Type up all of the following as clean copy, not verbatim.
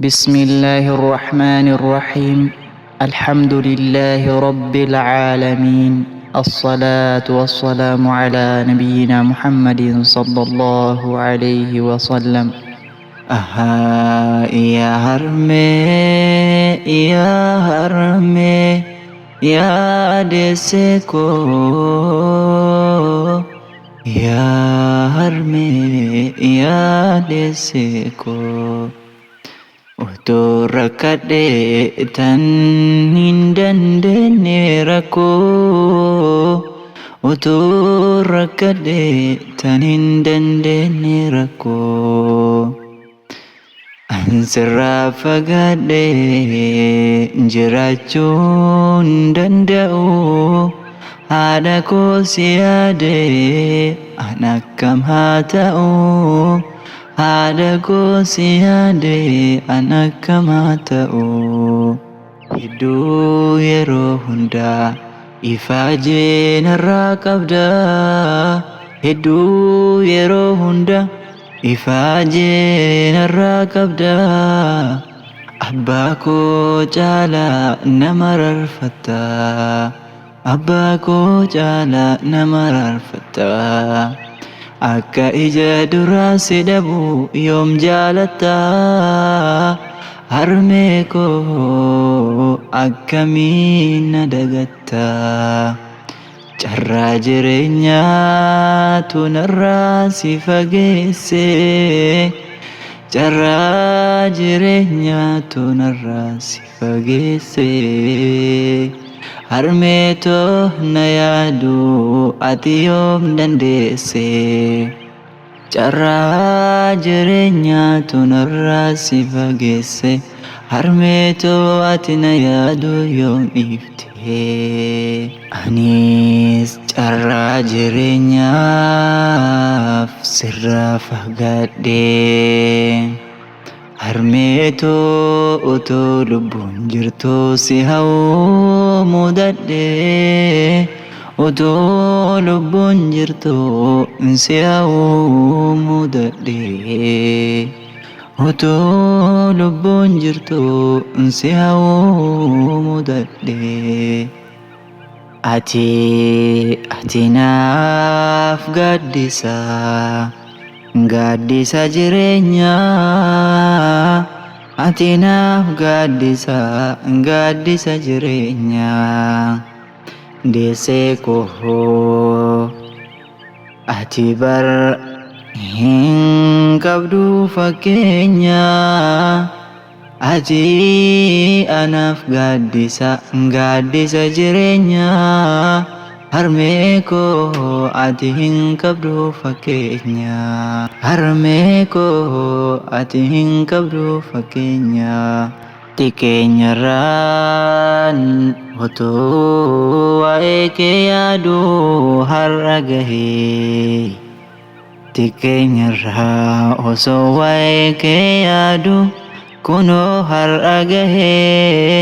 بسم الله الرحمن الرحيم. الحمد لله رب العالمين. الصلاة والسلام على نبينا محمد صلى الله عليه وسلم. يا هرمي يا هرمي يا ديسكو يا هرمي يا ديسكو Utuu rakkadhee tan hin dandeenye rakkoo Utuu rakkadhee tan hin dandeenye rakkoo An sirraa fagaadhee jiraachuu hin danda'u Haadha koo si yaadee an akkam haa ta'u Haadha koo si yaadee an akkam haa ta'u Hedduu yeroo hundaa ifaajee narraa qabda Hedduu yeroo hundaa ifaajee narraa qabda Abbaa koo caalaa nama rarfatta Abbaa koo caalaa nama rarfatta Akka ija duraa si dhabu yoom jaalatta Harmee koo akkamiin na dagatta Carraa jireenyaatu narraa si fageesse Carraa jireenyaatu narraa si fageesse Harmee too na yaadu ati yoom dandeesse Carraa jireenyaatu narraa si fageesse Harmee too ati na yaadu yoom dhiifte Anis carraa jireenyaaf sirraa fagaadhee Harmee too utoo lubbuun jirtuu si hawwuu mudadhee Utoo lubbuun jirtuu si hawwuu mudadhee Utoo lubbuun jirtuu si hawwuu mudadhee Ati naaf gaaddisa jireenyaa Ati naaf gaaddisa jireenyaa Deessee koo ati bar hin qabdu fakkeenyaa Ati anaaf gaaddisa jireenyaa Harmee koo ati hin qabdu fakkeenyaa Harmee koo ati hin qabdu fakkeenyaa Xiqqeenyarraan otoo waa'ee kee yaaduu har'a gahee Xiqqeenyarraa osoo waa'ee kee yaaduu kunoo har'a gahee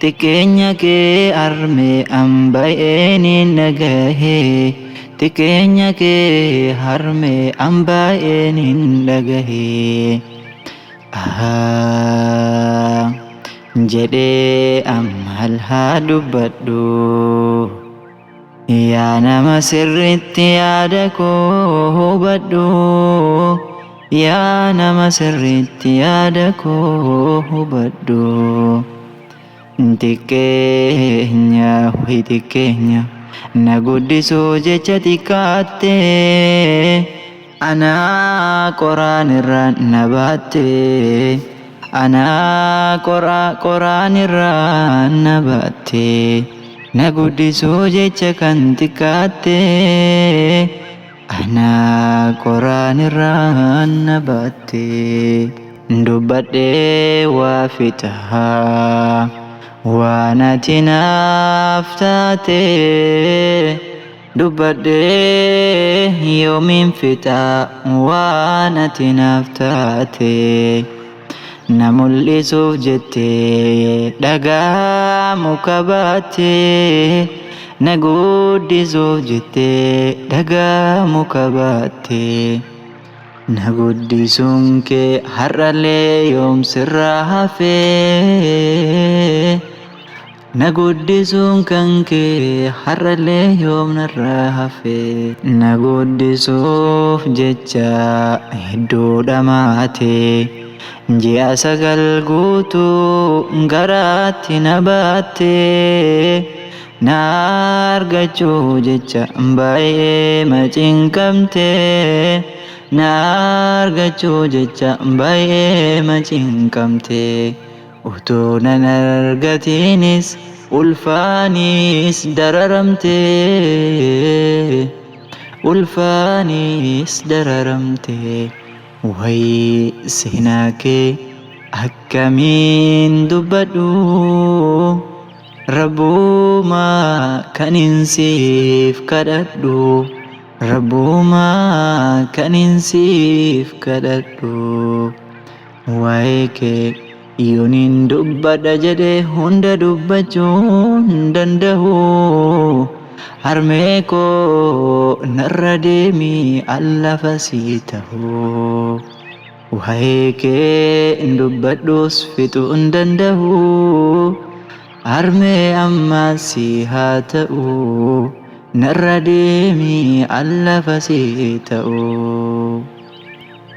Xiqqeenya kee harmee an baay'een hin dhagahee Xiqqeenya kee harmee an baay'een hin dhagahee jedhee ammal haa dubbadhu Yaa nama sirriitti yaada koo hubadhu Yaa nama sirriitti yaada koo hubadhu Xiqqeenya na guddisuu jecha xiqqaatte Anaa qoraan irraan na baatte Anaa qoraan irraan na baatte Na guddisuu jecha kan xiqqaatte Anaa qoraan irraan na baatte Dubbadhee waa fixaa Waan ati naaf taate Dubbadhee yoomiin fixaa waan ati naaf taate Na mul'isuuf jettee dhagaa muka baatte Na guddisuuf jettee dhagaa muka baatte na guddisuun kee har'allee yoom sirraa hafee na guddisuun kan kee har'allee yoom narraa hafee na guddisuuf jecha hedduu dhamaatee ji'a 9 guutuu garaatti na baattee na argachuu jecha baay'ee macinqamtee na argachuu jecha baay'ee macinqamtee utuu nan argatiinis ulfaanis dararamtee wayii seenaa kee akkamiin dubbadhu Rabbumaa kanin siif kadhadhu Rabbumaa kanin siif kadhadhu waa'ee kee yoonin dubbadha jedhee hunda dubbachuun danda'u harmee koo narra deemii allafa sii ta'u waa'ee kee dubbadhus fixuu hin danda'u harmee ammasii haa ta'u narra deemii allafa sii ta'u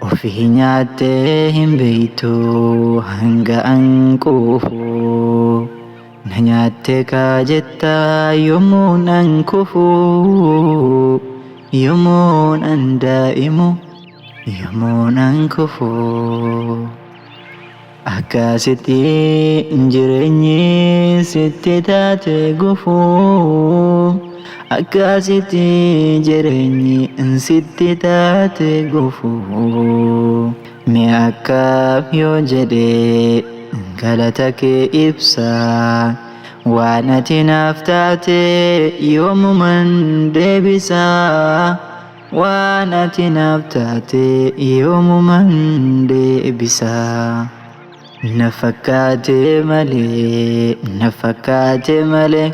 ofii nyaattee hin beeytu hanga an quufu na nyaattee kaa jettaa yommuun an kufu yommuun an daa'imu yommuun an kufu akkasitti jireenyi sitti taate gufu akkasitti jireenyi sitti taate gufu mee akkam yoo jedhee galata kee ibsa waan ati naaf taate yoomuman deebisa waan ati naaf taate yoomuman deebisa na fakkaate malee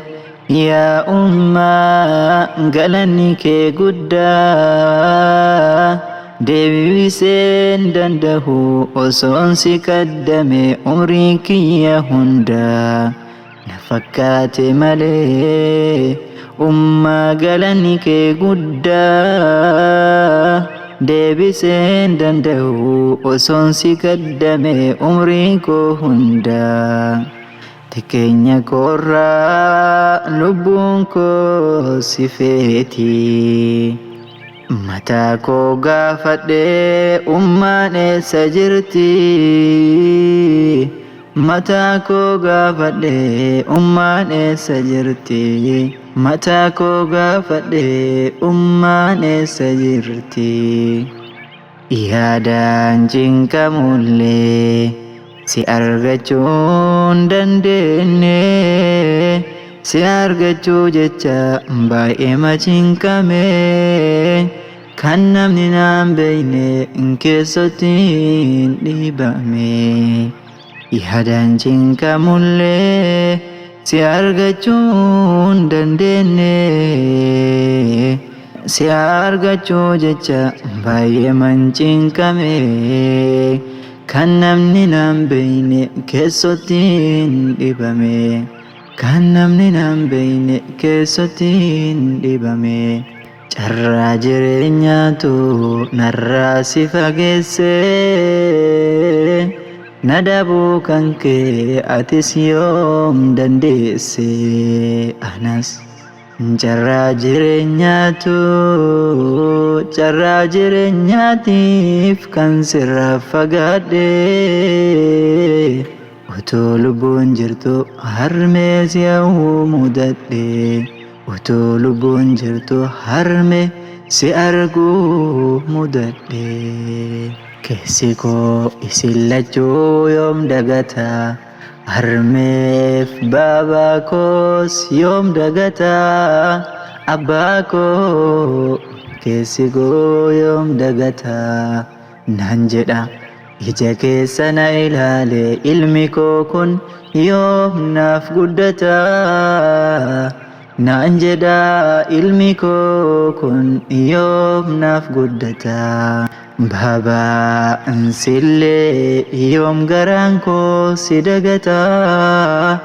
yaa ummaa galanni kee guddaa deebiseen danda'u osoon si kaddame umrii kiyya hundaa na fakkaate malee ummaa galanni kee guddaa deebiseen danda'u osoon si kaddame umrii koo hundaa Tekeenya koorraa lubbuun koo si feeti mataa koo gaafadhee ummaan eessa jirti mataa koo gaafadhee ummaan eessa jirti mataa koo gaafadhee ummaan eessa jirti yaadaan cinqamullee si argachuun dandeenye si argachuu jecha baay'ee macinqame kan namni naan beeyne keessatti dhibame yaadaan cinqamullee si argachuun dandeenye si argachuu jecha baay'ee macinqame kan namni naan beeyne keessatti dhibame kan namni naan beeyne keessatti dhibame carraa jireenyaatu narraa si fageesse na dhabuu kan kee atis yoom dandeesse anas carraa jireenyaatiif kan sirraa fagaadhe utuu lubbuun jirtu harmee si hawwuu mudadhe utuu lubbuun jirtu harmee si arguu mudadhe keessi koo isin lachuu yoom dagata harmeef baabaa koos yoom dagata abbaa koo keessi koo yoom dagata naan jedha ija keessa na ilaale ilmi koo kun yoom naaf guddata naan jedha ilmi koo kun yoom naaf guddata Baba ansillee yoom garaan koo si dagataa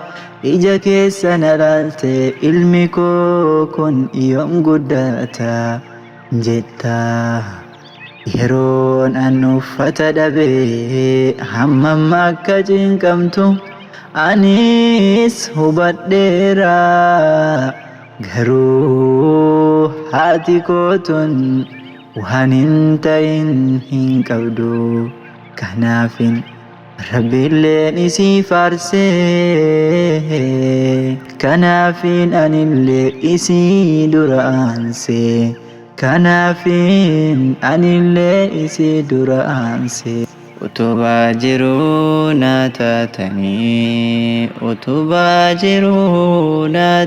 ija keessa na laalte ilmi koo kun yoom guddata jettaa yeroon an uffata dhabee hammam akka cinqamtu anis hubadheera garuu haati kootun waan hin ta'in hin qabdu kanaafin rabbiilleen isii faarsee kanaafin anillee isii dura aansee kanaafin anillee isii dura aansee utubaa jiruu na taatanii utubaa jiruu na